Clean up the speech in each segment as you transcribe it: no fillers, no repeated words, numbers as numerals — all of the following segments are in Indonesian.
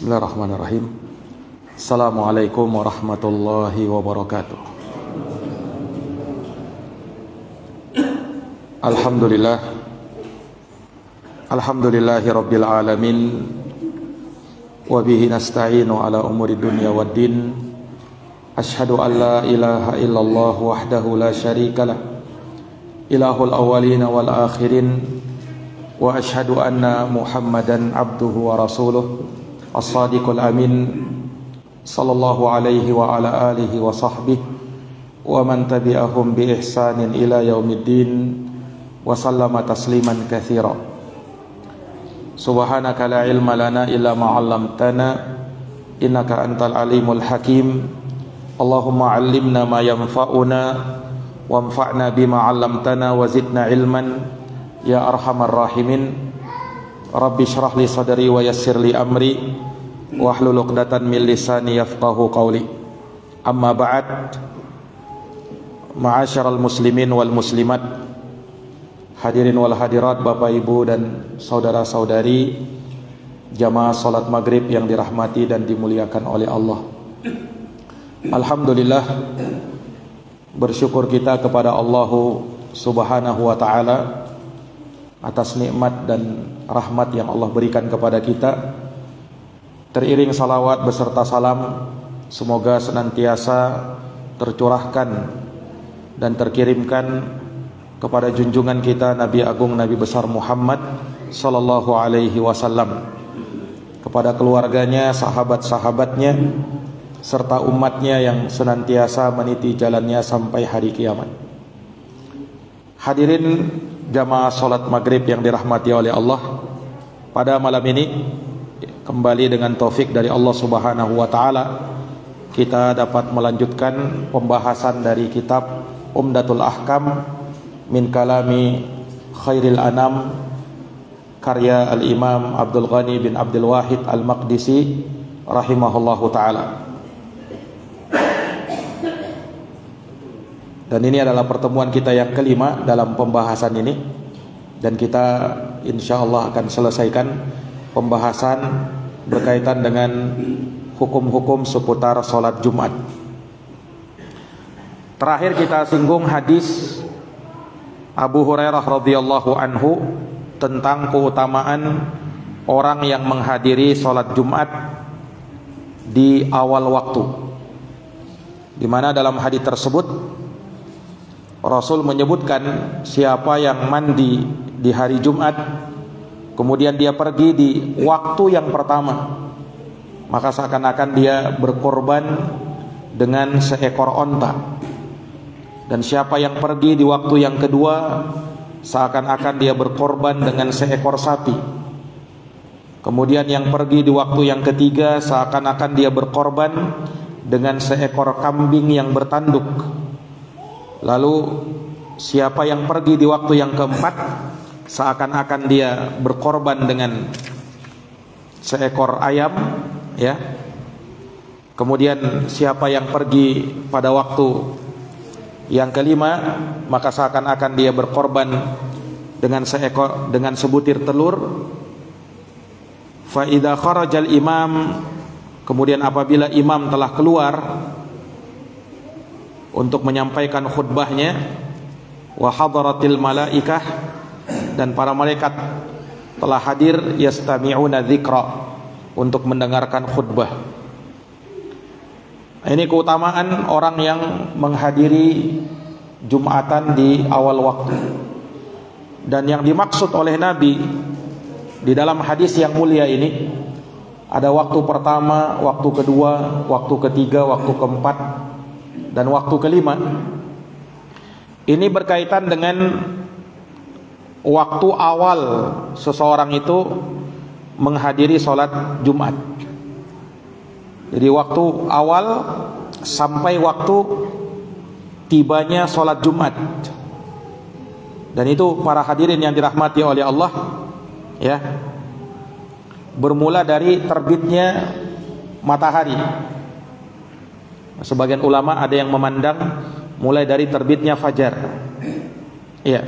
Bismillahirrahmanirrahim. Assalamualaikum warahmatullahi wabarakatuh. Alhamdulillahi rabbil alamin. Wa bihi nasta'inu ala umuri dunya waddin. Ashhadu an la ilaha illallah wahdahu la syarika lah, ilahul awwalin wal akhirin. Wa ashhadu anna Muhammadan abduhu wa rasuluh as-sadiqul amin, sallallahu alaihi wa ala alihi wa sahbihi wa man tabi'ahum bi ihsanin ila yaumiddin wa sallama tasliman katsira. Subhanaka la ilma lana illa ma 'allamtana innaka antal alimul hakim. Allahumma 'allimna ma yanfa'una wanfa'na bima 'allamtana wa zidna ilman ya arhamar rahimin. Rabbi syrah li sadri wa yassir li amri wahlul 'uqdatan min lisani yafqahu qawli. Amma ba'd. Ma'asyiral muslimin wal muslimat, hadirin wal hadirat, Bapak Ibu dan saudara-saudari jamaah salat maghrib yang dirahmati dan dimuliakan oleh Allah. Alhamdulillah, bersyukur kita kepada Allah Subhanahu wa ta'ala atas nikmat dan rahmat yang Allah berikan kepada kita. Teriring salawat beserta salam semoga senantiasa tercurahkan dan terkirimkan kepada junjungan kita Nabi Agung Nabi Besar Muhammad sallallahu alaihi wasallam, kepada keluarganya, sahabat-sahabatnya, serta umatnya yang senantiasa meniti jalannya sampai hari kiamat. Hadirin jamaah salat maghrib yang dirahmati oleh Allah, pada malam ini kembali dengan taufik dari Allah Subhanahu wa ta'ala kita dapat melanjutkan pembahasan dari kitab Umdatul Ahkam min kalami khairil anam, karya al-Imam Abdul Ghani bin Abdul Wahid al-Maqdisi rahimahullahu ta'ala. Dan ini adalah pertemuan kita yang kelima dalam pembahasan ini, dan kita insyaallah akan selesaikan pembahasan berkaitan dengan hukum-hukum seputar sholat Jumat. Terakhir kita singgung hadis Abu Hurairah radhiyallahu anhu tentang keutamaan orang yang menghadiri sholat Jumat di awal waktu, di mana dalam hadis tersebut Rasul menyebutkan siapa yang mandi di hari Jumat kemudian dia pergi di waktu yang pertama, maka seakan-akan dia berkorban dengan seekor onta. Dan siapa yang pergi di waktu yang kedua, seakan-akan dia berkorban dengan seekor sapi. Kemudian yang pergi di waktu yang ketiga, seakan-akan dia berkorban dengan seekor kambing yang bertanduk. Lalu siapa yang pergi di waktu yang keempat, seakan-akan dia berkorban dengan seekor ayam, ya. Kemudian siapa yang pergi pada waktu yang kelima, maka seakan-akan dia berkorban dengan sebutir telur. Fa idza kharajal imam, kemudian apabila imam telah keluar untuk menyampaikan khutbahnya, wa hadaratil malaikah, dan para malaikat telah hadir, yastami'una dzikra, untuk mendengarkan khutbah. Ini keutamaan orang yang menghadiri Jumatan di awal waktu. Dan yang dimaksud oleh Nabi di dalam hadis yang mulia ini, ada waktu pertama, waktu kedua, waktu ketiga, waktu keempat, dan waktu kelima. Ini berkaitan dengan waktu awal seseorang itu menghadiri sholat Jumat. Jadi waktu awal sampai waktu tibanya sholat Jumat. Dan itu para hadirin yang dirahmati oleh Allah, ya, bermula dari terbitnya matahari. Sebagian ulama ada yang memandang mulai dari terbitnya fajar, ya,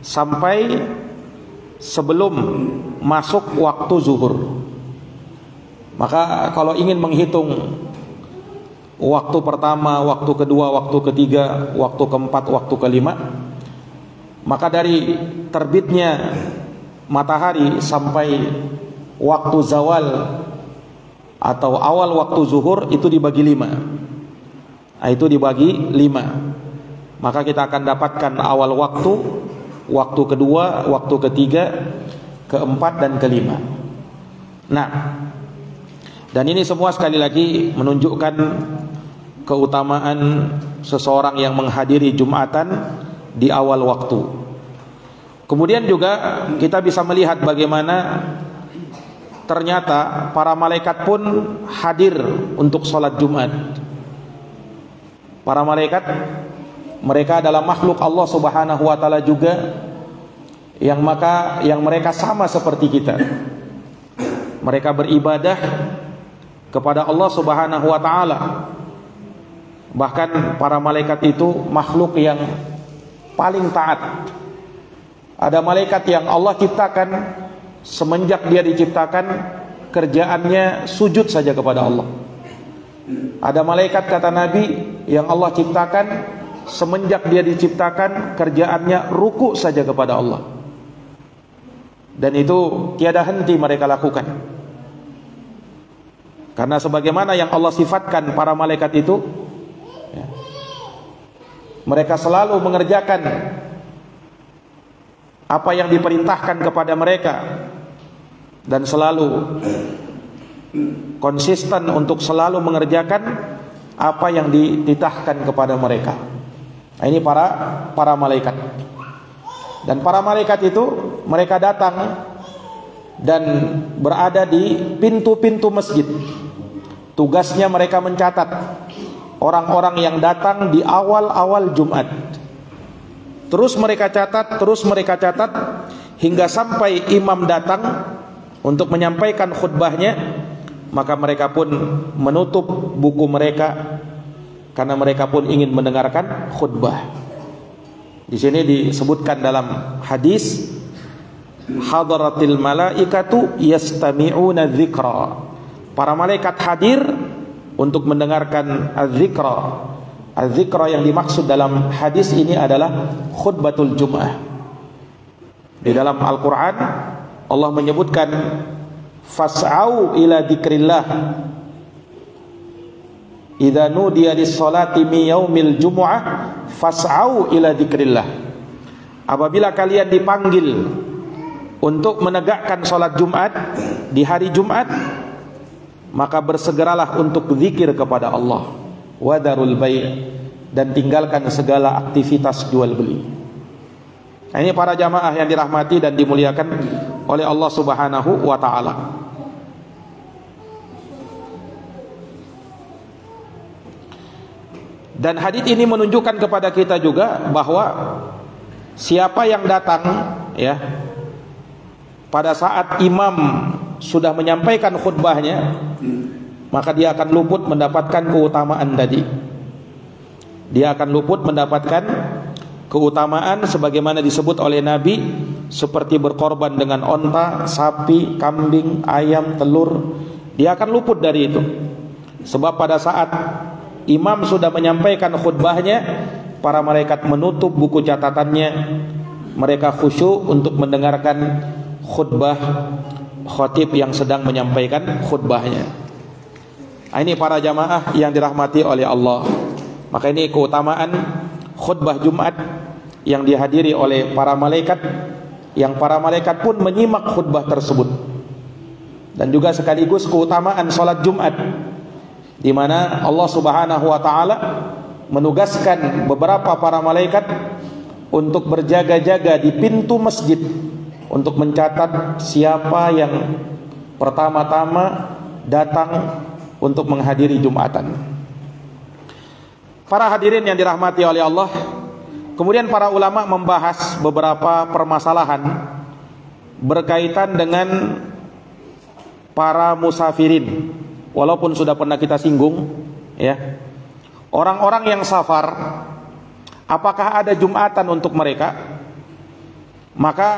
sampai sebelum masuk waktu zuhur. Maka kalau ingin menghitung waktu pertama, waktu kedua, waktu ketiga, waktu keempat, waktu kelima, maka dari terbitnya matahari sampai waktu zawal atau awal waktu zuhur itu dibagi 5. Nah, itu dibagi 5. Maka kita akan dapatkan awal waktu, waktu kedua, waktu ketiga, keempat dan kelima. Nah, dan ini semua sekali lagi menunjukkan keutamaan seseorang yang menghadiri Jumatan di awal waktu. Kemudian juga kita bisa melihat bagaimana ternyata para malaikat pun hadir untuk sholat Jumat. Para malaikat, mereka adalah makhluk Allah Subhanahu wa taala juga, yang mereka sama seperti kita. Mereka beribadah kepada Allah Subhanahu wa taala. Bahkan para malaikat itu makhluk yang paling taat. Ada malaikat yang Allah ciptakan, semenjak dia diciptakan kerjaannya sujud saja kepada Allah. Ada malaikat, kata Nabi, yang Allah ciptakan semenjak dia diciptakan kerjaannya ruku saja kepada Allah. Dan itu tiada henti mereka lakukan. Karena sebagaimana yang Allah sifatkan para malaikat itu, ya, mereka selalu mengerjakan apa yang diperintahkan kepada mereka dan selalu konsisten untuk selalu mengerjakan apa yang dititahkan kepada mereka. Nah, ini para malaikat. Dan para malaikat itu mereka datang dan berada di pintu-pintu masjid. Tugasnya mereka mencatat orang-orang yang datang di awal-awal Jumat. Terus mereka catat hingga sampai imam datang untuk menyampaikan khutbahnya, maka mereka pun menutup buku mereka karena mereka pun ingin mendengarkan khutbah. Di sini disebutkan dalam hadis, hadaratil malaikatu yastami'una dzikra. Para malaikat hadir untuk mendengarkan az-zikra. Az-zikra yang dimaksud dalam hadis ini adalah khutbatul Jum'ah. Di dalam Al-Quran Allah menyebutkan fas'au ila dzikrillah idza nudiya lis-salati min yaumil jumu'ah fas'au ila dzikrillah. Apabila kalian dipanggil untuk menegakkan salat Jumat di hari Jumat, maka bersegeralah untuk zikir kepada Allah. Wadarul bai', dan tinggalkan segala aktivitas jual beli. Nah, ini para jamaah yang dirahmati dan dimuliakan oleh Allah Subhanahu wa taala. Dan hadis ini menunjukkan kepada kita juga bahwa siapa yang datang, ya, pada saat imam sudah menyampaikan khutbahnya, maka dia akan luput mendapatkan keutamaan tadi. Dia akan luput mendapatkan keutamaan sebagaimana disebut oleh Nabi, seperti berkorban dengan onta, sapi, kambing, ayam, telur. Dia akan luput dari itu. Sebab pada saat imam sudah menyampaikan khutbahnya, para malaikat menutup buku catatannya. Mereka khusyuk untuk mendengarkan khutbah khatib yang sedang menyampaikan khutbahnya. Ini para jamaah yang dirahmati oleh Allah. Maka ini keutamaan khutbah Jumat yang dihadiri oleh para malaikat, yang para malaikat pun menyimak khutbah tersebut. Dan juga sekaligus keutamaan salat Jumat, di mana Allah Subhanahu wa taala menugaskan beberapa para malaikat untuk berjaga-jaga di pintu masjid untuk mencatat siapa yang pertama-tama datang untuk menghadiri Jumatan. Para hadirin yang dirahmati oleh Allah, kemudian para ulama membahas beberapa permasalahan berkaitan dengan para musafirin. Walaupun sudah pernah kita singgung, ya, orang-orang yang safar, apakah ada Jumatan untuk mereka? Maka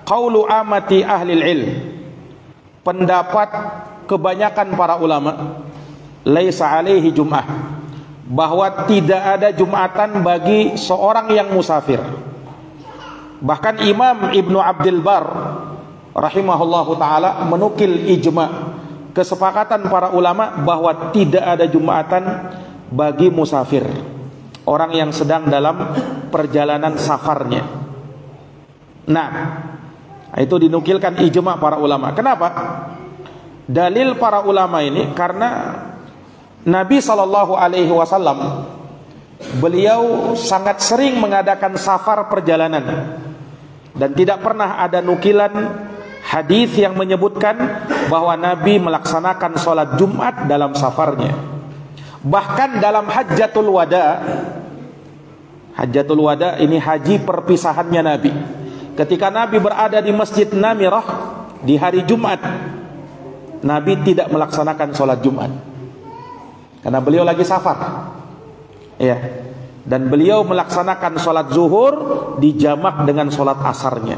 qaulu amati ahlil ilm, pendapat kebanyakan para ulama, laisa alaihi jum'ah, bahwa tidak ada jumatan bagi seorang yang musafir. Bahkan Imam Ibnu Abdul Bar rahimahullahu taala menukil ijma', kesepakatan para ulama bahwa tidak ada jumatan bagi musafir, orang yang sedang dalam perjalanan safarnya. Nah, itu dinukilkan ijma' para ulama. Kenapa? Dalil para ulama ini karena Nabi SAW beliau sangat sering mengadakan safar perjalanan, dan tidak pernah ada nukilan hadis yang menyebutkan bahwa Nabi melaksanakan sholat Jumat dalam safarnya. Bahkan dalam Hajjatul Wada ini haji perpisahannya Nabi, ketika Nabi berada di Masjid Namirah di hari Jumat, Nabi tidak melaksanakan sholat Jumat karena beliau lagi safar, ya. Dan beliau melaksanakan sholat zuhur dijamak dengan sholat asarnya,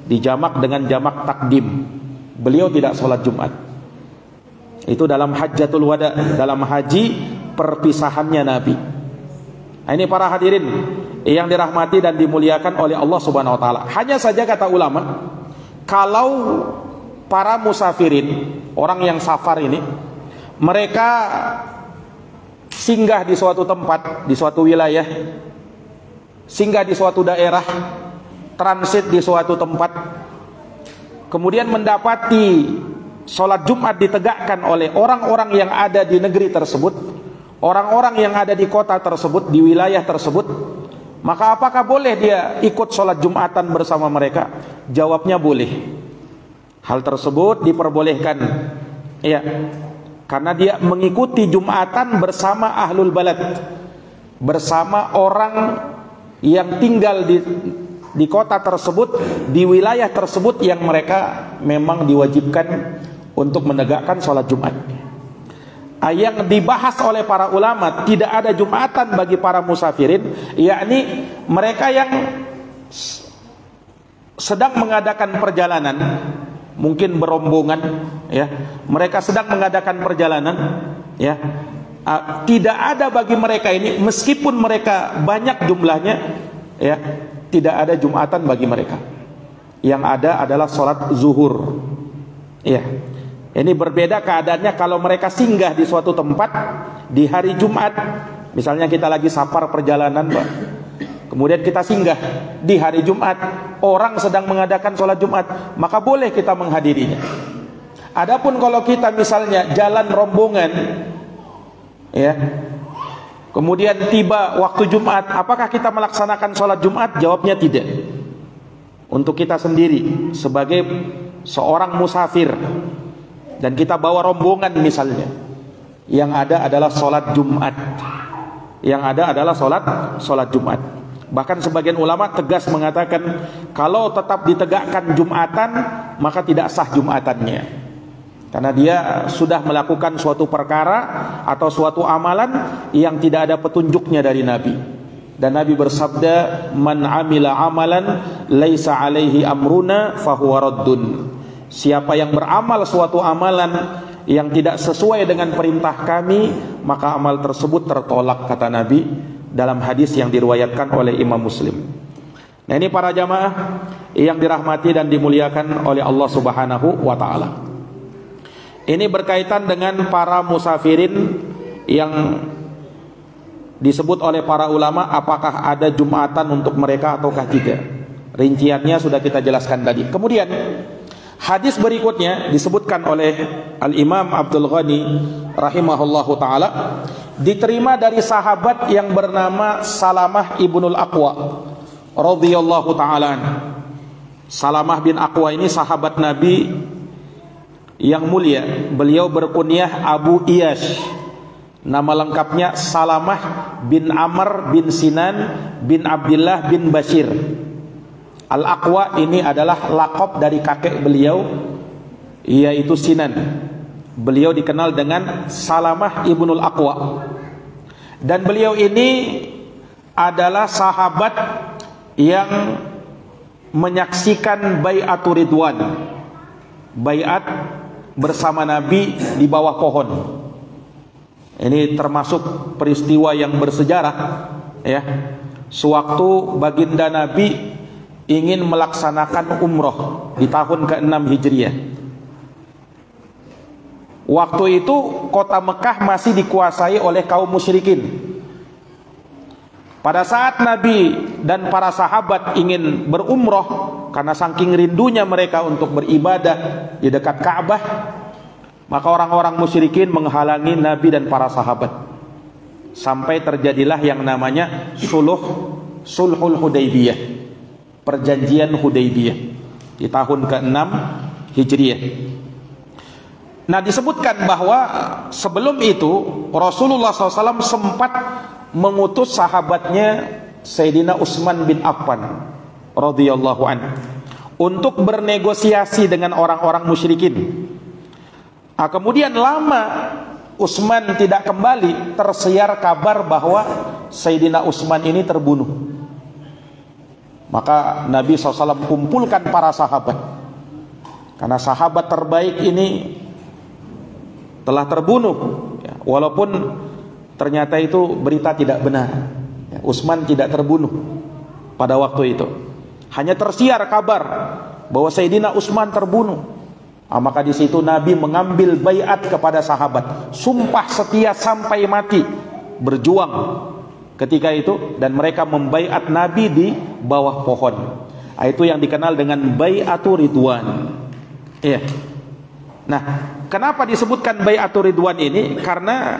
dijamak dengan jamak takdim. Beliau tidak sholat Jumat. Itu dalam Hajjatul Wada, dalam haji perpisahannya Nabi. Nah, ini para hadirin yang dirahmati dan dimuliakan oleh Allah Subhanahu wa taala. Hanya saja kata ulama, kalau para musafirin, orang yang safar ini, mereka singgah di suatu tempat, di suatu wilayah, singgah di suatu daerah, transit di suatu tempat, kemudian mendapati sholat Jumat ditegakkan oleh orang-orang yang ada di negeri tersebut, orang-orang yang ada di kota tersebut, di wilayah tersebut, maka apakah boleh dia ikut sholat Jumatan bersama mereka? Jawabnya boleh. Hal tersebut diperbolehkan, ya, karena dia mengikuti Jumatan bersama ahlul balad, bersama orang yang tinggal di kota tersebut, di wilayah tersebut yang mereka memang diwajibkan untuk menegakkan sholat Jumat. Yang dibahas oleh para ulama, tidak ada Jumatan bagi para musafirin, yakni mereka yang sedang mengadakan perjalanan, mungkin berombongan, ya, mereka sedang mengadakan perjalanan, ya, tidak ada bagi mereka ini, meskipun mereka banyak jumlahnya, ya, tidak ada Jumatan bagi mereka. Yang ada adalah sholat zuhur, ya. Ini berbeda keadaannya kalau mereka singgah di suatu tempat di hari Jumat. Misalnya kita lagi safar perjalanan, Pak, kemudian kita singgah di hari Jumat, orang sedang mengadakan sholat Jumat, maka boleh kita menghadirinya. Adapun kalau kita misalnya jalan rombongan, ya, kemudian tiba waktu Jumat, apakah kita melaksanakan sholat Jumat? Jawabnya tidak. Untuk kita sendiri sebagai seorang musafir, dan kita bawa rombongan misalnya, yang ada adalah sholat Jumat, yang ada adalah sholat Jumat. Bahkan sebagian ulama tegas mengatakan kalau tetap ditegakkan Jumatan, maka tidak sah Jumatannya, karena dia sudah melakukan suatu perkara atau suatu amalan yang tidak ada petunjuknya dari Nabi. Dan Nabi bersabda, man amila amalan laisa alaihi amruna fahuwa raddun. Siapa yang beramal suatu amalan yang tidak sesuai dengan perintah kami, maka amal tersebut tertolak, kata Nabi dalam hadis yang diriwayatkan oleh Imam Muslim. Nah, ini para jamaah yang dirahmati dan dimuliakan oleh Allah Subhanahu wa taala. Ini berkaitan dengan para musafirin yang disebut oleh para ulama, apakah ada Jumatan untuk mereka ataukah tidak. Rinciannya sudah kita jelaskan tadi. Kemudian hadis berikutnya disebutkan oleh Al-Imam Abdul Ghani rahimahullahu ta'ala, diterima dari sahabat yang bernama Salamah ibnul Aqwa radhiyallahu ta'ala. Salamah bin Aqwa ini sahabat Nabi yang mulia. Beliau berkunyah Abu Iyash. Nama lengkapnya Salamah bin Amr bin Sinan bin Abdullah bin Bashir. Al-Aqwa ini adalah laqab dari kakek beliau, yaitu Sinan. Beliau dikenal dengan Salamah ibnul Aqwa. Dan beliau ini adalah sahabat yang menyaksikan bai'atul ridwan, bai'at bersama Nabi di bawah pohon. Ini termasuk peristiwa yang bersejarah, ya. Sewaktu baginda Nabi ingin melaksanakan umroh di tahun ke-6 Hijriah. Waktu itu kota Mekah masih dikuasai oleh kaum musyrikin. Pada saat Nabi dan para sahabat ingin berumroh, karena saking rindunya mereka untuk beribadah di dekat Ka'bah, maka orang-orang musyrikin menghalangi Nabi dan para sahabat. Sampai terjadilah yang namanya Sulhul Hudaybiyah, perjanjian Hudaybiyah di tahun ke-6 Hijriah. Nah, disebutkan bahwa sebelum itu Rasulullah SAW sempat mengutus sahabatnya Sayyidina Utsman bin Affan radhiyallahu anhu untuk bernegosiasi dengan orang-orang musyrikin. Kemudian lama Utsman tidak kembali, tersiar kabar bahwa Sayyidina Utsman ini terbunuh. Maka Nabi SAW kumpulkan para sahabat, karena sahabat terbaik ini telah terbunuh, ya, walaupun ternyata itu berita tidak benar, ya, Utsman tidak terbunuh pada waktu itu. Hanya tersiar kabar bahwa Sayyidina Utsman terbunuh. Maka di situ Nabi mengambil baiat kepada sahabat, sumpah setia sampai mati, berjuang ketika itu, dan mereka membaiat Nabi di bawah pohon. Itu yang dikenal dengan baiatur ridwan. Iya. Nah, kenapa disebutkan baiatur ridwan ini? Karena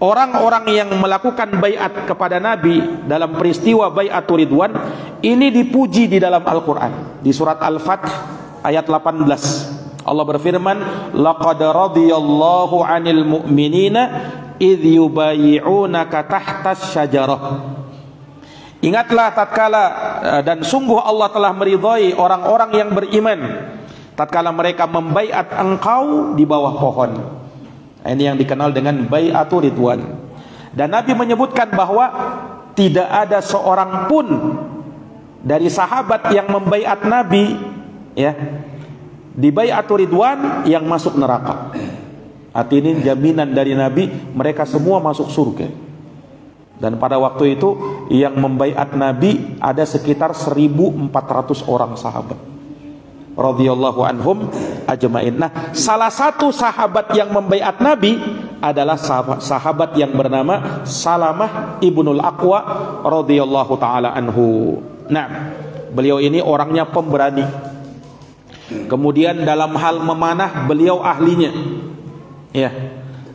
orang-orang yang melakukan baiat kepada Nabi dalam peristiwa baiatur ridwan ini dipuji di dalam Al-Quran. Di surat Al-Fath ayat 18, Allah berfirman, laqad radiyallahu 'anil mu'minina idh yubayyi'unaka tahtas syajarah. Ingatlah tatkala dan sungguh Allah telah meridhai orang-orang yang beriman tatkala mereka membaiat engkau di bawah pohon. Ini yang dikenal dengan baiatur ridwan. Dan Nabi menyebutkan bahwa tidak ada seorang pun dari sahabat yang membaiat Nabi, ya, di baiatur ridwan yang masuk neraka. Artinya jaminan dari Nabi, mereka semua masuk surga. Dan pada waktu itu yang membaiat Nabi ada sekitar 1.400 orang sahabat radhiyallahu anhum ajmain. Nah, salah satu sahabat yang membaiat Nabi adalah sahabat yang bernama Salamah ibnul Aqwa radhiyallahu taala anhu. Nah, beliau ini orangnya pemberani. Kemudian dalam hal memanah beliau ahlinya, ya.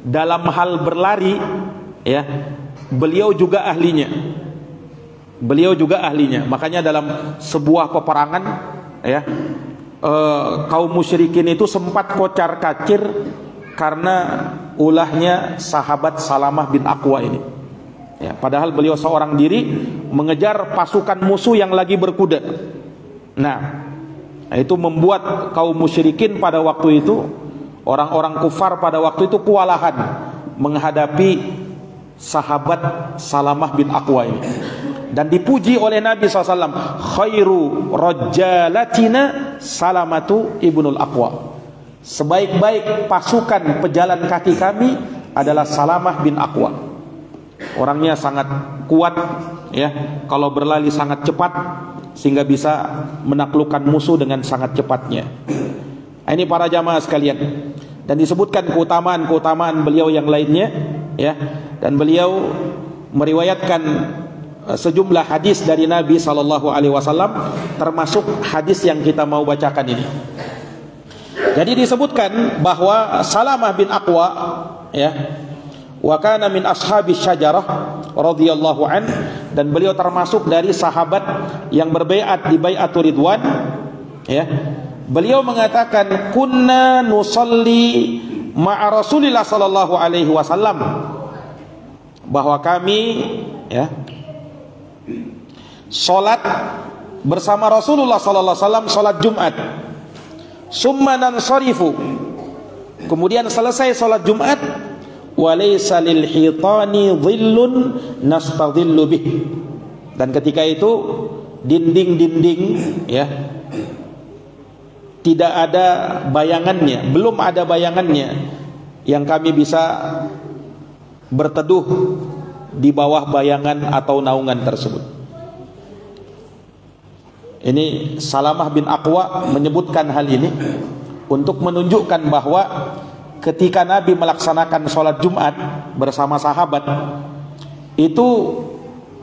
Dalam hal berlari, ya, beliau juga ahlinya. Beliau juga ahlinya. Makanya dalam sebuah peperangan, ya, kaum musyrikin itu sempat kocar-kacir karena ulahnya sahabat Salamah bin Aqwa ini, ya, padahal beliau seorang diri mengejar pasukan musuh yang lagi berkuda. Nah, itu membuat kaum musyrikin pada waktu itu, orang-orang kufar pada waktu itu kewalahan menghadapi sahabat Salamah bin Aqwa ini. Dan dipuji oleh Nabi SAW, khairu rajalatina Salamatu ibnul Aqwa. Sebaik-baik pasukan pejalan kaki kami adalah Salamah bin Aqwa. Orangnya sangat kuat, ya, kalau berlari sangat cepat sehingga bisa menaklukkan musuh dengan sangat cepatnya. Ini para jamaah sekalian. Dan disebutkan keutamaan-keutamaan beliau yang lainnya, ya. Dan beliau meriwayatkan sejumlah hadis dari Nabi SAW, termasuk hadis yang kita mau bacakan ini. Jadi disebutkan bahwa Salamah bin Aqwa, ya, wa kana min ashabis syajarah radhiyallahu an, dan beliau termasuk dari sahabat yang berbaiat di baiatur ridwan, ya. Beliau mengatakan, kunna nusalli ma'a Rasulillah sallallahu alaihi wasallam, bahwa kami, ya, salat bersama Rasulullah sallallahu alaihi wasallam, salat Jumat. Summa nansarifu, kemudian selesai salat Jumat, walaysa lil hitani dhillun nastadhillu bih, dan ketika itu dinding-dinding, ya, tidak ada bayangannya, belum ada bayangannya yang kami bisa berteduh di bawah bayangan atau naungan tersebut. Ini Salamah bin Aqwa menyebutkan hal ini untuk menunjukkan bahwa ketika Nabi melaksanakan sholat Jumat bersama sahabat, itu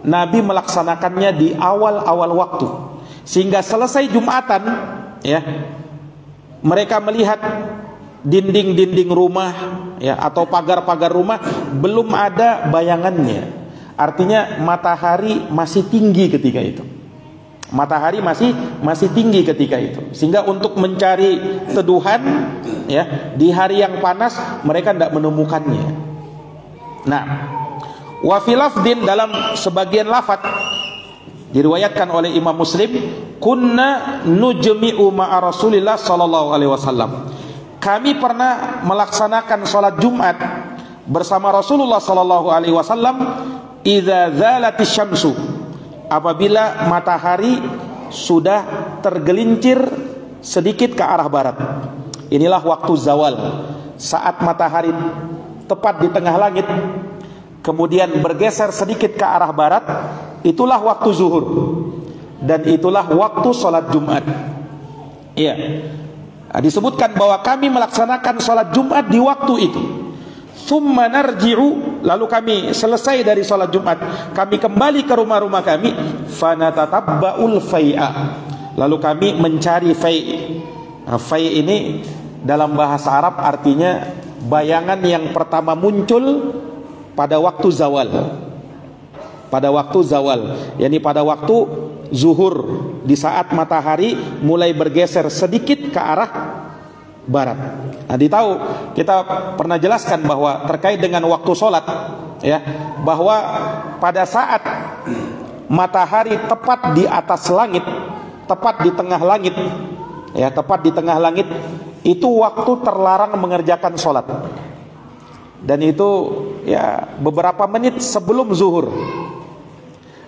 Nabi melaksanakannya di awal-awal waktu, sehingga selesai Jumatan, ya, mereka melihat dinding-dinding rumah, ya, atau pagar-pagar rumah belum ada bayangannya. Artinya matahari masih tinggi ketika itu. Matahari masih tinggi ketika itu, sehingga untuk mencari teduhan, ya, di hari yang panas mereka tidak menemukannya. Nah, wa fi lafdin, dalam sebagian lafaz diriwayatkan oleh Imam Muslim, kunna nujmi'u ma'a Rasulillah sallallahu alaihi wasallam. Kami pernah melaksanakan salat Jumat bersama Rasulullah sallallahu alaihi wasallam idza zalatis syamsu, apabila matahari sudah tergelincir sedikit ke arah barat. Inilah waktu zawal, saat matahari tepat di tengah langit kemudian bergeser sedikit ke arah barat, itulah waktu zuhur, dan itulah waktu sholat Jumat. Iya, disebutkan bahwa kami melaksanakan sholat Jumat di waktu itu. Thumma narji'u, lalu kami selesai dari sholat Jumat, kami kembali ke rumah-rumah kami. Fanatatabba'ul fai'a, lalu kami mencari fai'. Fai' ini dalam bahasa Arab artinya bayangan yang pertama muncul pada waktu zawal. Pada waktu zawal, yakni pada waktu zuhur, di saat matahari mulai bergeser sedikit ke arah barat. Nah, ditahu, kita pernah jelaskan bahwa terkait dengan waktu sholat, ya, bahwa pada saat matahari tepat di atas langit, tepat di tengah langit, ya, tepat di tengah langit, itu waktu terlarang mengerjakan sholat. Dan itu, ya, beberapa menit sebelum zuhur.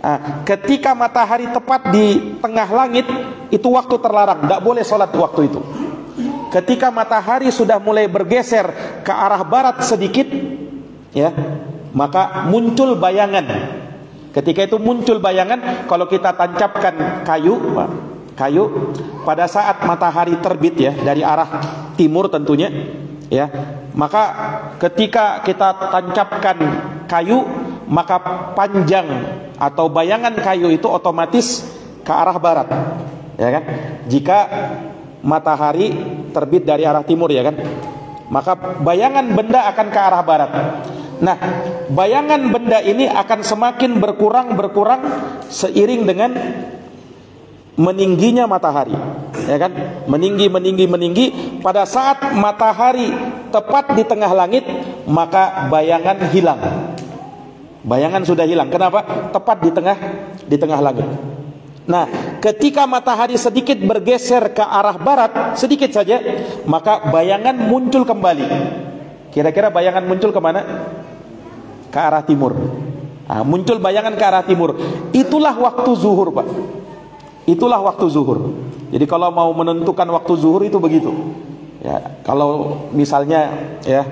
Nah, ketika matahari tepat di tengah langit, itu waktu terlarang, tidak boleh sholat waktu itu. Ketika matahari sudah mulai bergeser ke arah barat sedikit, ya, maka muncul bayangan. Ketika itu muncul bayangan, kalau kita tancapkan kayu pada saat matahari terbit, ya, dari arah timur tentunya, ya, maka ketika kita tancapkan kayu, maka panjang atau bayangan kayu itu otomatis ke arah barat, ya kan? Jika matahari terbit dari arah timur, ya kan, maka bayangan benda akan ke arah barat. Nah, bayangan benda ini akan semakin berkurang seiring dengan meningginya matahari, ya kan, meninggi. Pada saat matahari tepat di tengah langit, maka bayangan hilang. Bayangan sudah hilang. Kenapa? Tepat di tengah langit. Nah, ketika matahari sedikit bergeser ke arah barat, sedikit saja, maka bayangan muncul kembali. Kira-kira bayangan muncul kemana? Ke arah timur. Nah, muncul bayangan ke arah timur. Itulah waktu zuhur, Pak. Itulah waktu zuhur. Jadi kalau mau menentukan waktu zuhur itu begitu. Ya, kalau misalnya, ya,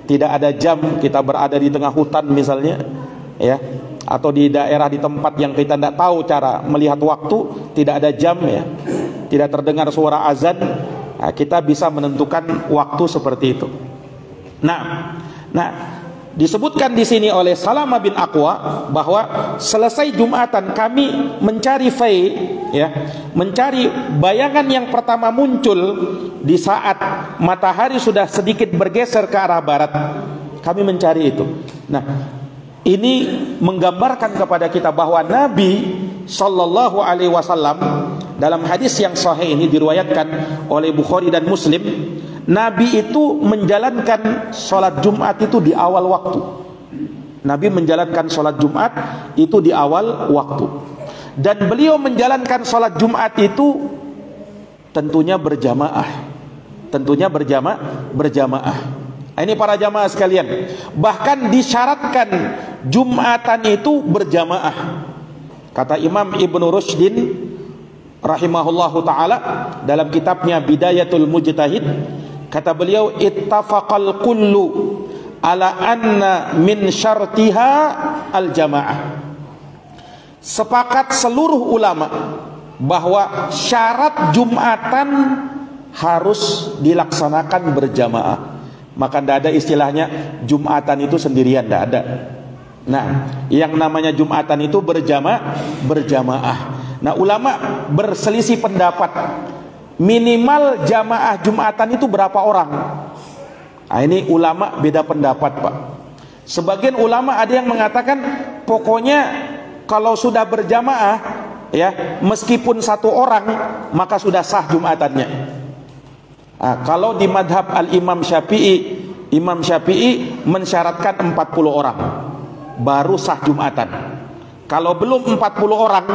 tidak ada jam, kita berada di tengah hutan misalnya, ya, atau di daerah di tempat yang kita tidak tahu cara melihat waktu, tidak ada jam, ya, tidak terdengar suara azan, nah, kita bisa menentukan waktu seperti itu. Nah, disebutkan di sini oleh Salamah bin Aqwa bahwa selesai Jumatan kami mencari fai', ya, mencari bayangan yang pertama muncul di saat matahari sudah sedikit bergeser ke arah barat. Kami mencari itu. Nah, ini menggambarkan kepada kita bahwa Nabi Sallallahu Alaihi Wasallam dalam hadis yang sahih ini diriwayatkan oleh Bukhari dan Muslim, Nabi itu menjalankan sholat Jumat itu di awal waktu. Nabi menjalankan sholat Jumat itu di awal waktu. Dan beliau menjalankan sholat Jumat itu tentunya berjamaah. Tentunya berjamaah. Ini para jamaah sekalian, bahkan disyaratkan Jumatan itu berjamaah. Kata Imam Ibnu Rushdin, rahimahullahu taala dalam kitabnya Bidayatul Mujtahid, kata beliau, ittafaqal kullu ala anna min syartiha al jamaah. Sepakat seluruh ulama bahwa syarat Jumatan harus dilaksanakan berjamaah. Maka tidak ada istilahnya Jumatan itu sendirian, tidak ada. Nah, yang namanya Jumatan itu berjamaah. Nah, ulama berselisih pendapat minimal jamaah Jumatan itu berapa orang. Nah, ini ulama beda pendapat, Pak. Sebagian ulama ada yang mengatakan pokoknya kalau sudah berjamaah, ya, meskipun satu orang maka sudah sah Jumatannya. Nah, kalau di madhab al-Imam Syafi'i, Imam Syafi'i mensyaratkan 40 orang baru sah Jumatan. Kalau belum 40 orang,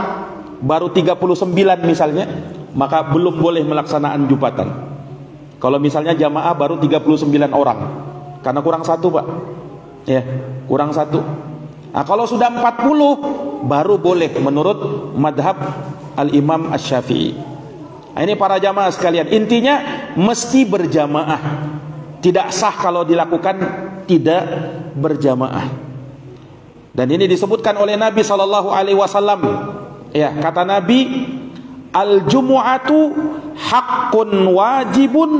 baru 39 misalnya, maka belum boleh melaksanaan Jumatan. Kalau misalnya jamaah baru 39 orang, karena kurang satu, Pak. Ya, kurang satu. Nah, kalau sudah 40 baru boleh menurut madhab al-Imam Asy-Syafi'i. Nah, ini para jamaah sekalian, intinya mesti berjamaah. Tidak sah kalau dilakukan tidak berjamaah. Dan ini disebutkan oleh Nabi SAW. Ya, kata Nabi, al-jumu'atu haqqun wajibun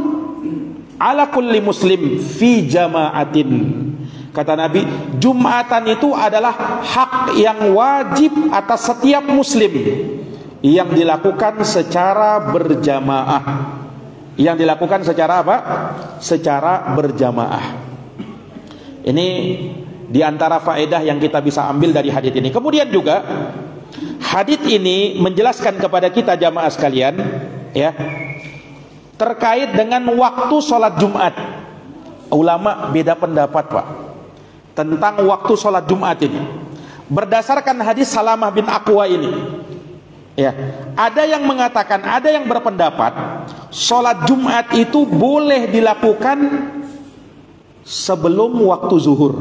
ala kulli muslim fi jama'atin. Kata Nabi, Jumatan itu adalah hak yang wajib atas setiap muslim yang dilakukan secara berjamaah. Yang dilakukan secara apa? Secara berjamaah. Ini diantara faedah yang kita bisa ambil dari hadits ini. Kemudian juga hadits ini menjelaskan kepada kita jamaah sekalian, ya, terkait dengan waktu sholat Jumat. Ulama beda pendapat, Pak, tentang waktu sholat Jumat ini. Berdasarkan hadis Salamah bin Aqwa ini, ya, ada yang mengatakan, ada yang berpendapat sholat Jumat itu boleh dilakukan sebelum waktu zuhur.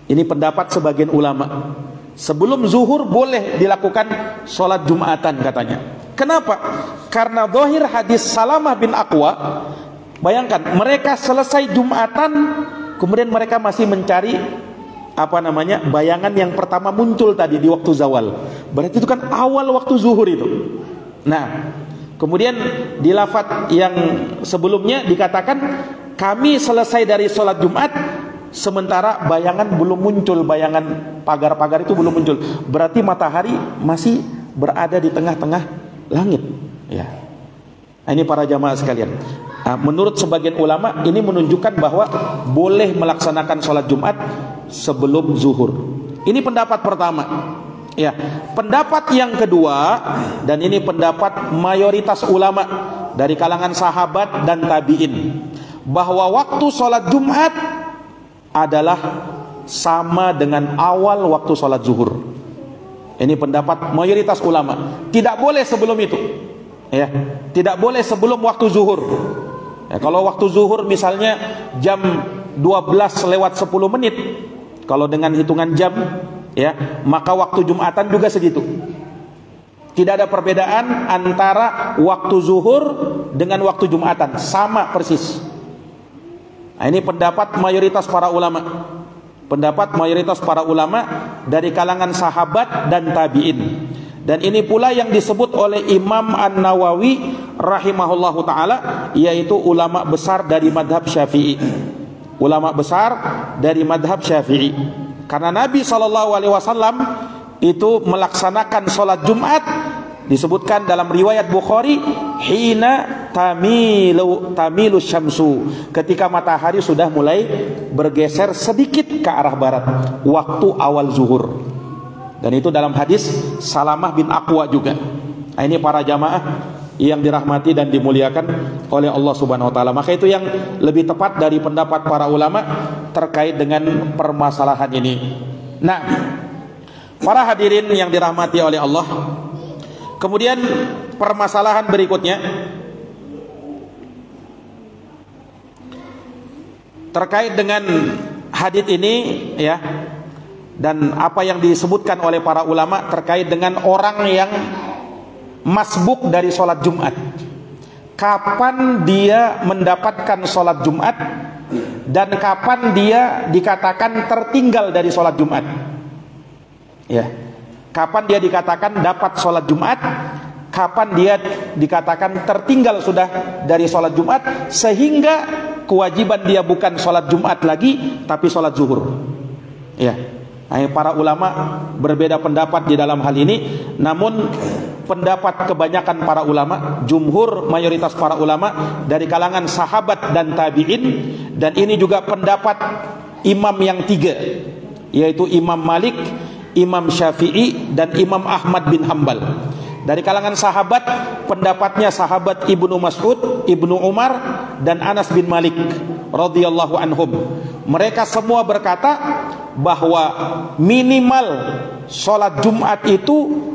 Ini pendapat sebagian ulama. Sebelum zuhur boleh dilakukan sholat Jumatan katanya. Kenapa? Karena zahir hadis Salamah bin Aqwa, bayangkan mereka selesai Jumatan, kemudian mereka masih mencari bayangan yang pertama muncul tadi di waktu zawal. Berarti itu kan awal waktu zuhur itu. Nah, kemudian di lafaz yang sebelumnya dikatakan kami selesai dari sholat Jumat sementara bayangan belum muncul, bayangan pagar-pagar itu belum muncul. Berarti matahari masih berada di tengah-tengah langit. Ya. Nah, ini para jamaah sekalian. Nah, menurut sebagian ulama ini menunjukkan bahwa boleh melaksanakan sholat Jumat sebelum zuhur. Ini pendapat pertama. Ya, pendapat yang kedua, dan ini pendapat mayoritas ulama dari kalangan sahabat dan tabi'in, bahwa waktu sholat Jumat adalah sama dengan awal waktu sholat zuhur. Ini pendapat mayoritas ulama. Tidak boleh sebelum itu. Ya, tidak boleh sebelum waktu zuhur. Ya, kalau waktu zuhur misalnya jam 12:10, kalau dengan hitungan jam, ya, maka waktu Jumatan juga segitu. Tidak ada perbedaan antara waktu zuhur dengan waktu Jumatan, sama persis. Nah, ini pendapat mayoritas para ulama. Pendapat mayoritas para ulama dari kalangan sahabat dan tabi'in. Dan ini pula yang disebut oleh Imam An-Nawawi rahimahullahu ta'ala, yaitu ulama besar dari madhab Syafi'i. Ulama besar dari madhab Syafi'i. Karena Nabi SAW itu melaksanakan sholat Jumat, disebutkan dalam riwayat Bukhari, hina tamilu syamsu, ketika matahari sudah mulai bergeser sedikit ke arah barat, waktu awal zuhur. Dan itu dalam hadis Salamah bin Aqwa juga. Nah, ini para jamaah yang dirahmati dan dimuliakan oleh Allah Subhanahu wa taala. Maka itu yang lebih tepat dari pendapat para ulama terkait dengan permasalahan ini. Nah, para hadirin yang dirahmati oleh Allah, kemudian permasalahan berikutnya terkait dengan hadits ini, ya, dan apa yang disebutkan oleh para ulama terkait dengan orang yang masbuk dari sholat Jumat? Kapan dia mendapatkan sholat Jumat dan kapan dia dikatakan tertinggal dari sholat Jumat? Ya, kapan dia dikatakan dapat sholat Jumat? Kapan dia dikatakan tertinggal sudah dari sholat Jumat sehingga kewajiban dia bukan sholat Jumat lagi tapi sholat zuhur? Ya, para ulama berbeda pendapat di dalam hal ini. Namun pendapat kebanyakan para ulama, jumhur mayoritas para ulama dari kalangan sahabat dan tabi'in, dan ini juga pendapat imam yang tiga, yaitu Imam Malik, Imam Syafi'i, dan Imam Ahmad bin Hambal. Dari kalangan sahabat, pendapatnya sahabat Ibnu Mas'ud, Ibnu Umar, dan Anas bin Malik radhiyallahu anhum. Mereka semua berkata bahwa minimal sholat Jumat itu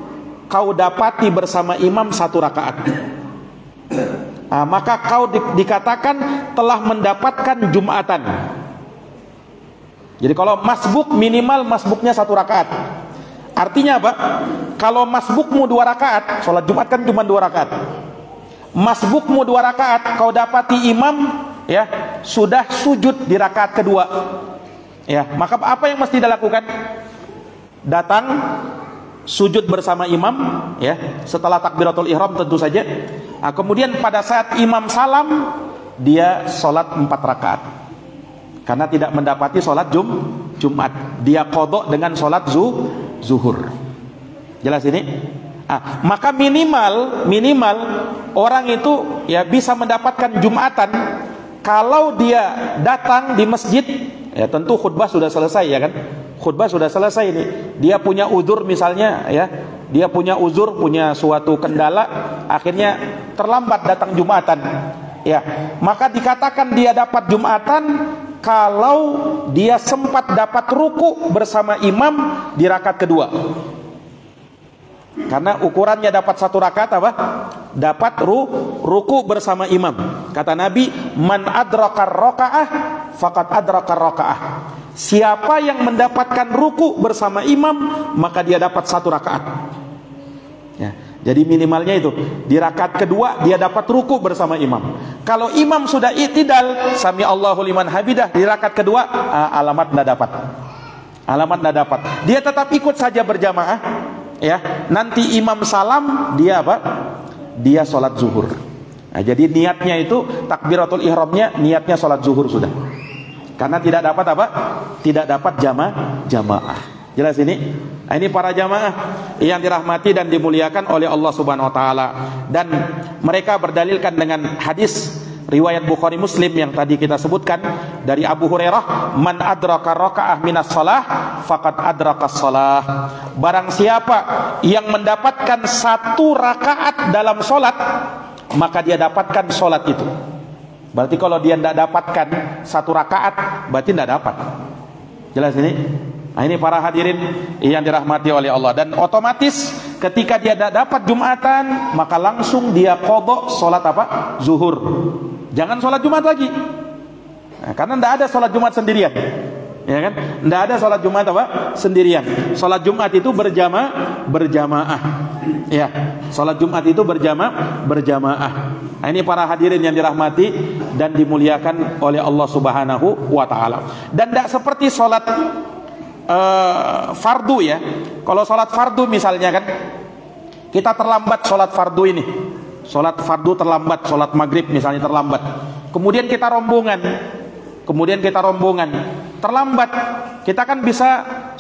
kau dapati bersama imam 1 rakaat. Maka kau dikatakan telah mendapatkan Jumatan. Jadi kalau masbuk, minimal masbuknya 1 rakaat. Artinya apa? Kalau masbukmu 2 rakaat, sholat Jumat kan cuma 2 rakaat. Masbukmu 2 rakaat, kau dapati imam ya sudah sujud di rakaat kedua. Ya, maka apa yang mesti dilakukan? Datang sujud bersama imam ya, setelah takbiratul ihram tentu saja. Kemudian pada saat imam salam, dia sholat 4 rakaat. Karena tidak mendapati sholat Jumat, dia qadha dengan sholat zuhur. Jelas ini? Maka minimal orang itu ya bisa mendapatkan Jumatan kalau dia datang di masjid. Ya tentu khutbah sudah selesai ya kan? Khutbah sudah selesai ini. Dia punya uzur misalnya ya. Dia punya uzur, punya suatu kendala, akhirnya terlambat datang Jumatan. Ya, maka dikatakan dia dapat Jumatan kalau dia sempat dapat ruku bersama imam di rakaat kedua. Karena ukurannya dapat 1 rakaat apa? Dapat ruku bersama imam. Kata Nabi, man adrakar rakaah faqad adrakar rakaah. Siapa yang mendapatkan ruku bersama imam, maka dia dapat 1 rakaat. Ya, jadi minimalnya itu di rakaat kedua dia dapat ruku bersama imam. Kalau imam sudah i'tidal, sami Allahu liman hamidah, di rakaat kedua alamat tidak dapat. Alamat tidak dapat. Dia tetap ikut saja berjamaah. Ya, nanti imam salam, dia apa? Dia sholat zuhur. Jadi niatnya itu takbiratul ihramnya, niatnya sholat zuhur sudah. Karena tidak dapat apa? Tidak dapat jamaah. Jelas ini? Ini para jamaah yang dirahmati dan dimuliakan oleh Allah Subhanahu wa taala, dan mereka berdalilkan dengan hadis riwayat Bukhari Muslim yang tadi kita sebutkan dari Abu Hurairah, man adraka rakaah minas shalah faqad adrakas shalah. Barang siapa yang mendapatkan 1 rakaat dalam salat, maka dia dapatkan salat itu. Berarti kalau dia tidak dapatkan 1 rakaat, berarti tidak dapat. Jelas ini? Ini para hadirin yang dirahmati oleh Allah, dan otomatis ketika dia tidak dapat Jumatan, maka langsung dia qadha salat apa? Zuhur. Jangan sholat Jumat lagi. Karena tidak ada sholat Jumat sendirian. Ya kan? Tidak ada sholat Jumat apa? Sendirian. Sholat Jumat itu berjamaah. Ya, sholat Jumat itu berjamaah. Ini para hadirin yang dirahmati dan dimuliakan oleh Allah Subhanahu wa taala. Dan tidak seperti sholat fardu ya. Kalau sholat fardu misalnya kan, kita terlambat sholat fardu ini. Sholat fardu terlambat, sholat maghrib misalnya terlambat. Kemudian kita rombongan. Terlambat. Kita kan bisa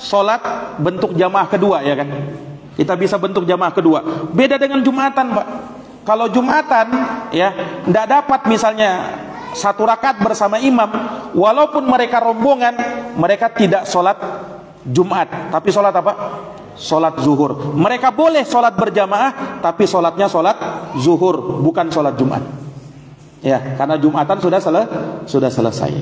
sholat bentuk jamaah kedua ya kan. Kita bisa bentuk jamaah kedua. Beda dengan Jumatan Pak. Kalau Jumatan ya tidak dapat misalnya 1 rakaat bersama imam, walaupun mereka rombongan, mereka tidak sholat Jumat, tapi sholat apa? Sholat zuhur. Mereka boleh sholat berjamaah, tapi sholatnya sholat zuhur, bukan sholat Jumat. Ya, karena Jumatan sudah selesai.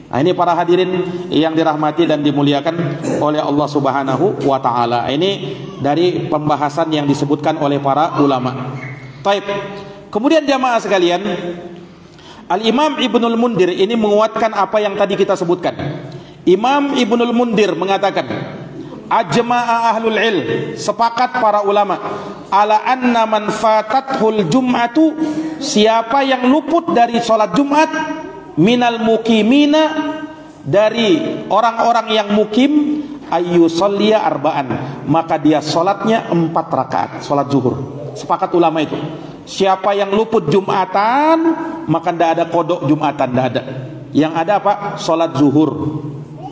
Ini para hadirin yang dirahmati dan dimuliakan oleh Allah Subhanahu wa taala. Ini dari pembahasan yang disebutkan oleh para ulama. Taib. Kemudian jamaah sekalian, Al-Imam Ibnul Mundir ini menguatkan apa yang tadi kita sebutkan. Imam Ibnul Mundir mengatakan, ajma'a ahlul ilm, sepakat para ulama, ala anna man fatathul jum'atu, siapa yang luput dari sholat Jumat, minal mukimina, dari orang-orang yang mukim, ayyusalliya arba'an, maka dia sholatnya 4 rakaat, sholat zuhur. Sepakat ulama itu. Siapa yang luput Jumatan, maka tidak ada kodok Jumatan, tidak ada. Yang ada apa? Sholat zuhur.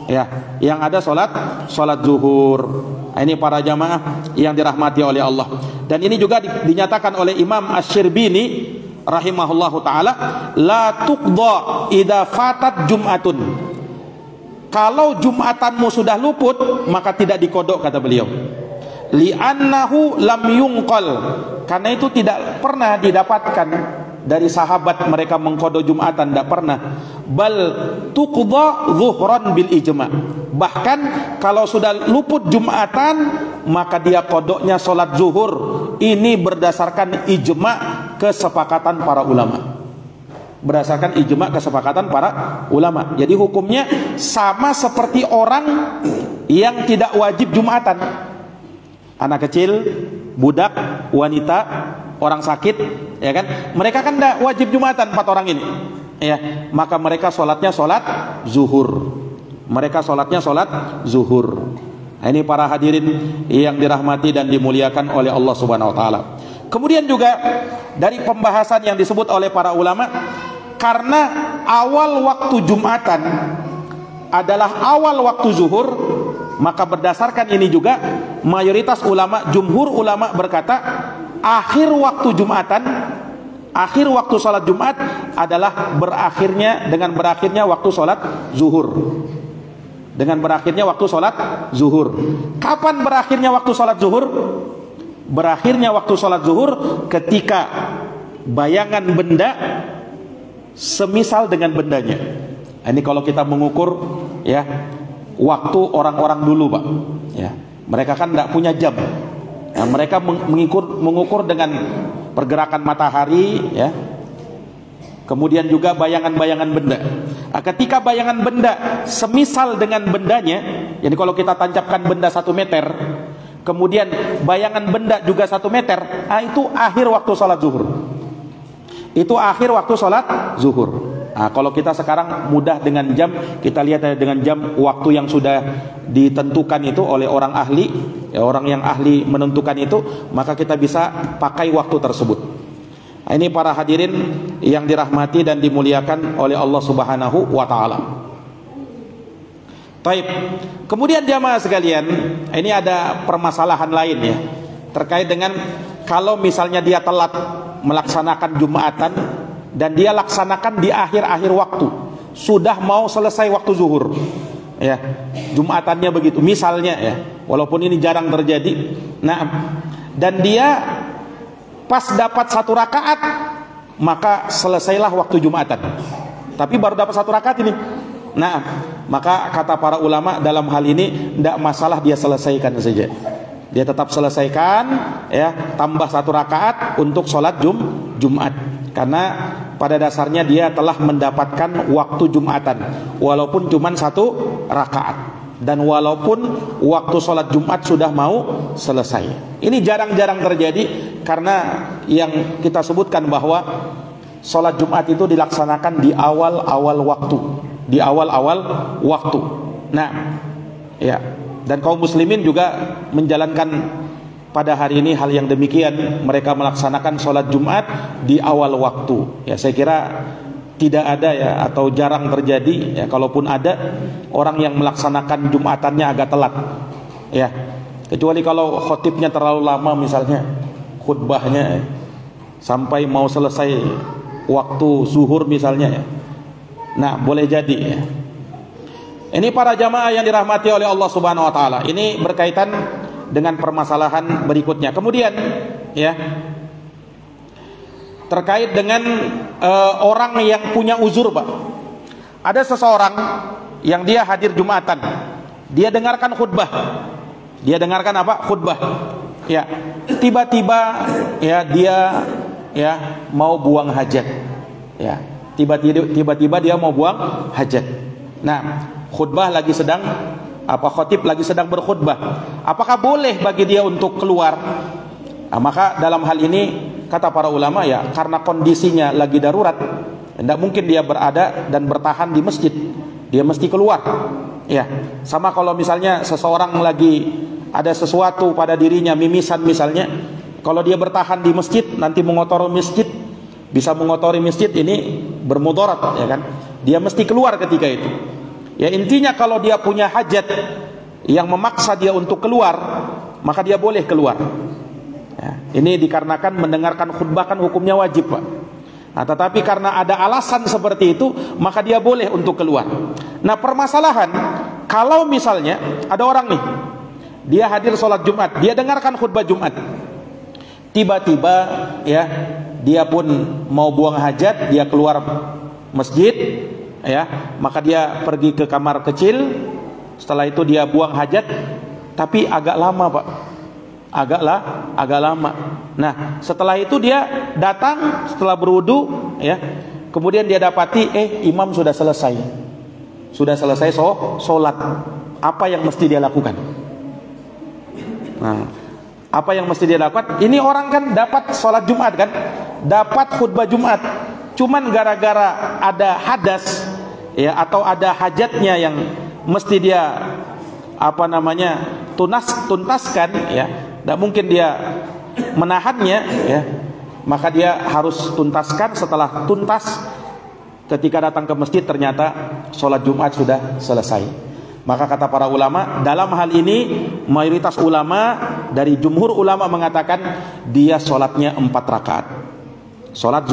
Ya, yang ada sholat zuhur. Nah, ini para jamaah yang dirahmati oleh Allah. Dan ini juga dinyatakan oleh Imam Asy-Syirbini rahimahullahu taala, la tuqda idza fatat jum'atun. Kalau Jumatanmu sudah luput, maka tidak dikodok, kata beliau. Li'annahu lam yunqal, karena itu tidak pernah didapatkan dari sahabat mereka mengkodok Jumatan, tidak pernah. Bal tuqda zuhran bil ijma'. Bahkan kalau sudah luput Jumatan, maka dia kodoknya sholat zuhur. Ini berdasarkan ijma', kesepakatan para ulama. Berdasarkan ijma' kesepakatan para ulama. Jadi hukumnya sama seperti orang yang tidak wajib Jumatan. Anak kecil, budak, wanita, orang sakit, ya kan? Mereka kan tidak wajib Jumatan, 4 orang ini. Ya, maka mereka sholatnya sholat zuhur. Mereka sholatnya sholat zuhur. Nah, ini para hadirin yang dirahmati dan dimuliakan oleh Allah Subhanahu wa taala. Kemudian juga dari pembahasan yang disebut oleh para ulama, karena awal waktu Jumatan adalah awal waktu zuhur, maka berdasarkan ini juga mayoritas ulama, jumhur ulama berkata, akhir waktu Jumatan, akhir waktu sholat Jumat adalah dengan berakhirnya waktu sholat zuhur. Dengan berakhirnya waktu sholat zuhur. Kapan berakhirnya waktu sholat zuhur? Berakhirnya waktu sholat zuhur ketika bayangan benda semisal dengan bendanya. Ini kalau kita mengukur, ya, waktu orang-orang dulu, Pak, ya, mereka kan tidak punya jam. Nah, mereka mengukur dengan pergerakan matahari, ya, kemudian juga bayangan-bayangan benda. Nah, ketika bayangan benda semisal dengan bendanya, jadi kalau kita tancapkan benda 1 meter, kemudian bayangan benda juga 1 meter, nah itu akhir waktu sholat zuhur. Itu akhir waktu sholat zuhur. Nah, kalau kita sekarang mudah dengan jam, kita lihat dengan jam waktu yang sudah ditentukan itu oleh orang ahli, ya, orang yang ahli menentukan itu, maka kita bisa pakai waktu tersebut. Nah, ini para hadirin yang dirahmati dan dimuliakan oleh Allah Subhanahu wa taala. Baik. Kemudian jamaah sekalian, ini ada permasalahan lain, ya, terkait dengan kalau misalnya dia telat melaksanakan Jumatan dan dia laksanakan di akhir-akhir waktu, sudah mau selesai waktu zuhur, ya, Jumatannya begitu misalnya, ya, walaupun ini jarang terjadi. Nah, dan dia pas dapat 1 rakaat, maka selesailah waktu Jumatan, tapi baru dapat 1 rakaat ini. Nah, maka kata para ulama dalam hal ini tidak masalah, dia selesaikan saja. Dia tetap selesaikan, ya, tambah 1 rakaat untuk sholat Jumat, karena pada dasarnya dia telah mendapatkan waktu Jumatan, walaupun cuma 1 rakaat, dan walaupun waktu sholat Jumat sudah mau selesai. Ini jarang-jarang terjadi, karena yang kita sebutkan bahwa sholat Jumat itu dilaksanakan di awal-awal waktu, di awal-awal waktu. Nah, ya, dan kaum muslimin juga menjalankan pada hari ini hal yang demikian. Mereka melaksanakan sholat Jumat di awal waktu. Ya, saya kira tidak ada, ya, atau jarang terjadi, ya, kalaupun ada orang yang melaksanakan Jumatannya agak telat, ya, kecuali kalau khotibnya terlalu lama, misalnya khutbahnya, ya, sampai mau selesai waktu zuhur misalnya, ya. Nah, boleh jadi, ya. Ini para jamaah yang dirahmati oleh Allah Subhanahu wa taala. Ini berkaitan dengan permasalahan berikutnya. Kemudian, ya, terkait dengan orang yang punya uzur, Pak. Ada seseorang yang dia hadir Jumatan, dia dengarkan khutbah. Dia dengarkan apa? Khutbah. Ya, tiba-tiba, ya, dia, ya, mau buang hajat. Ya, tiba-tiba dia mau buang hajat. Nah, khutbah lagi sedang khatib lagi sedang berkhutbah, apakah boleh bagi dia untuk keluar? Nah, maka dalam hal ini kata para ulama ya, karena kondisinya lagi darurat, tidak mungkin dia berada dan bertahan di masjid, dia mesti keluar. Ya, sama kalau misalnya seseorang lagi ada sesuatu pada dirinya, mimisan misalnya, kalau dia bertahan di masjid nanti mengotori masjid, bisa mengotori masjid, ini bermudarat, ya kan? Dia mesti keluar ketika itu. Ya, intinya kalau dia punya hajat yang memaksa dia untuk keluar, maka dia boleh keluar. Ya, ini dikarenakan mendengarkan khutbah kan hukumnya wajib, Pak. Nah, tetapi karena ada alasan seperti itu, maka dia boleh untuk keluar. Nah, permasalahan kalau misalnya ada orang nih, dia hadir sholat Jumat, dia dengarkan khutbah Jumat, tiba-tiba ya dia pun mau buang hajat, dia keluar masjid, ya, maka dia pergi ke kamar kecil, setelah itu dia buang hajat, tapi agak lama, Pak. Agak lama. Nah, setelah itu dia datang setelah berwudu, ya. Kemudian dia dapati imam sudah selesai. Sudah selesai sholat. Apa yang mesti dia lakukan? Nah, apa yang mesti dia lakukan? Ini orang kan dapat sholat Jumat kan? Dapat khutbah Jumat. Cuman gara-gara ada hadas, ya, atau ada hajatnya yang mesti dia tuntaskan, ya. Tidak mungkin dia menahannya, ya, maka dia harus tuntaskan. Setelah tuntas, ketika datang ke masjid ternyata sholat Jumat sudah selesai. Maka kata para ulama, dalam hal ini mayoritas ulama dari jumhur ulama mengatakan dia sholatnya 4 rakaat, sholat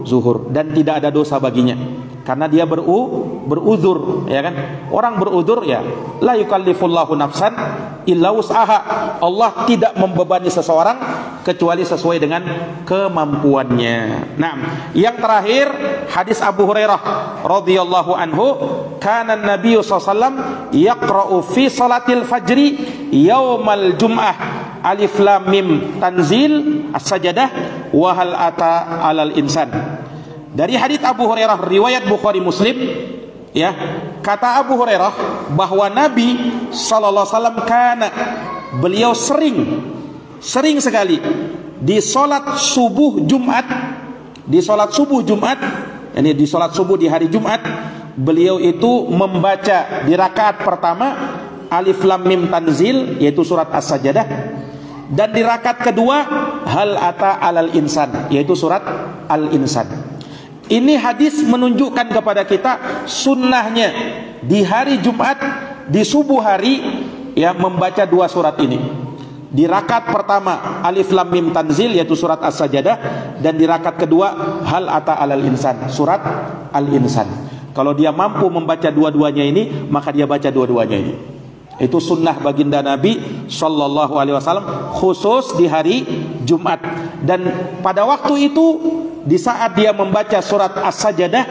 zuhur, dan tidak ada dosa baginya karena dia beruzur, ya kan? Orang beruzur, ya, la yukallifullahu nafsan illa wus'aha. Allah tidak membebani seseorang kecuali sesuai dengan kemampuannya. Nah, yang terakhir hadis Abu Hurairah radhiyallahu anhu, kana Nabi sallallahu alaihi wasallam yaqra'u fi salatil fajri yaumal jum'ah alif lam mim tanzil as-sajadah wa hal ata alal insan. Dari hadits Abu Hurairah riwayat Bukhari Muslim, ya, kata Abu Hurairah bahwa Nabi sallallahu alaihi wasallam beliau sering sekali di salat subuh Jumat, ini di salat subuh di hari Jumat, beliau itu membaca di rakaat pertama alif lam mim tanzil, yaitu surat as-sajadah, dan di rakaat kedua hal ata alal insan, yaitu surat al-insan. Ini hadis menunjukkan kepada kita sunnahnya di hari Jumat, di subuh hari, ya, membaca 2 surat ini. Di rakaat pertama alif lam mim tanzil, yaitu surat as-sajadah, dan di rakaat kedua hal ata alal insan, surat al-insan. Kalau dia mampu membaca dua-duanya ini, maka dia baca dua-duanya ini. Itu sunnah baginda Nabi sallallahu alaihi wasallam khusus di hari Jumat. Dan pada waktu itu, di saat dia membaca surat as-sajadah,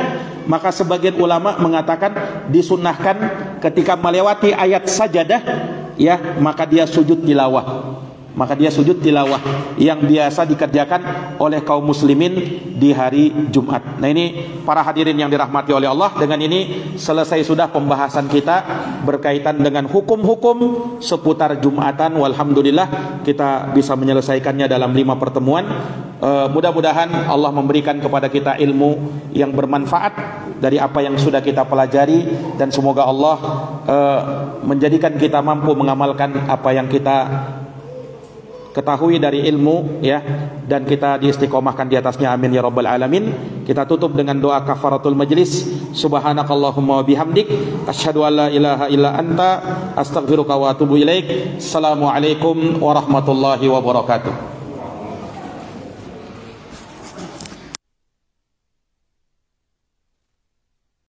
maka sebagian ulama mengatakan disunnahkan ketika melewati ayat sajadah, ya, maka dia sujud tilawah. Yang biasa dikerjakan oleh kaum muslimin di hari Jumat. Nah, ini para hadirin yang dirahmati oleh Allah, dengan ini selesai sudah pembahasan kita berkaitan dengan hukum-hukum seputar Jumatan. Walhamdulillah kita bisa menyelesaikannya dalam 5 pertemuan. Mudah-mudahan Allah memberikan kepada kita ilmu yang bermanfaat dari apa yang sudah kita pelajari, dan semoga Allah menjadikan kita mampu mengamalkan apa yang kita ketahui dari ilmu, ya, dan kita diistiqomahkan di atasnya, amin ya rabbal alamin. Kita tutup dengan doa kafaratul majlis. Subhanakallahumma wa bihamdik asyhadu an la ilaha illa anta astaghfiruka wa atubu ilaik. Assalamualaikum warahmatullahi wabarakatuh.